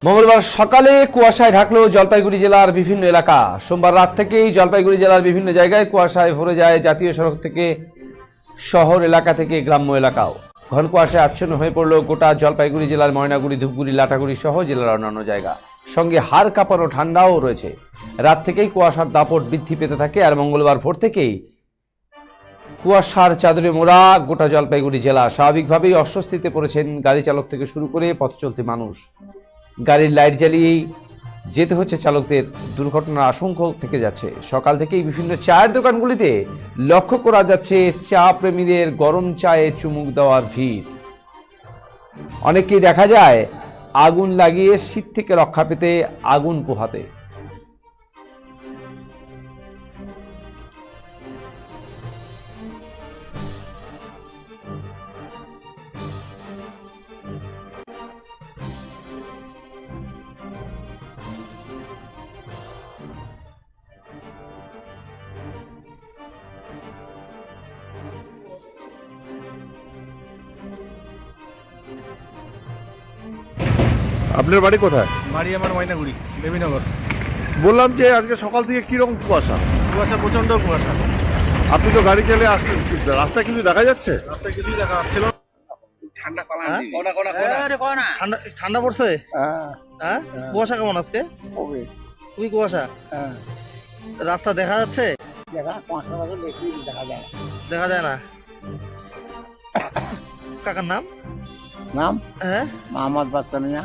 মঙ্গলবার সকালে কুয়াশায় ঢাকলো জলপাইগুড়ি জেলার বিভিন্ন এলাকা। সোমবার রাত থেকেই জলপাইগুড়ি জেলার বিভিন্ন জায়গায় কুয়াশায় ভরে যায় জাতীয় সড়ক থেকে শহর এলাকা থেকে গ্রাম্য এলাকাও। ঘন কুয়াশায় আচ্ছন্ন হয়ে পড়ল গোটা জলপাইগুড়ি জেলার ময়নাগুড়ি, ধূপগুড়ি, লাটাগুড়ি সহ জেলার অন্যান্য জায়গা। সঙ্গে হাড় কাঁপানো ঠান্ডাও রয়েছে। রাত থেকেই কুয়াশার দাপট বৃদ্ধি পেতে থাকে আর মঙ্গলবার ভোর থেকেই কুয়াশার চাদরে মোড়া গোটা জলপাইগুড়ি জেলা। স্বাভাবিকভাবেই অস্বস্তিতে পড়েছেন গাড়ি চালক থেকে শুরু করে পথ চলতি মানুষ। গাড়ির লাইট জ্বালিয়েই যেতে হচ্ছে চালকদের। দুর্ঘটনার আশঙ্কা থেকে যাচ্ছে। সকাল থেকেই বিভিন্ন চায়ের দোকানগুলিতে লক্ষ্য করা যাচ্ছে চা প্রেমীদের গরম চায়ে চুমুক দেওয়ার ভিড়। অনেককেই দেখা যায় আগুন লাগিয়ে শীত থেকে রক্ষা পেতে আগুন পোহাতে। আপনার বাড়ি কোথায়? বাড়ি আমার ময়নাগুড়ি, দেবীনগর। বললাম যে আজকে সকাল থেকে কিরকম কুয়াশা? কুয়াশা, প্রচণ্ড কুয়াশা। আপনি তো গাড়ি চালিয়ে আসছেন, রাস্তায় কিছু দেখা যাচ্ছে? রাস্তায় কিছুই দেখা যাচ্ছিল না। ঠান্ডা ঠান্ডা পড়ছে। হ্যাঁ, কুয়াশা কেমন আজকে? খুবই কুয়াশা। রাস্তা দেখা যাচ্ছে? দেখা যায় না। কাকার নাম? নাম হ্যাঁ, মোহাম্মদ বাচ্চা মিয়া।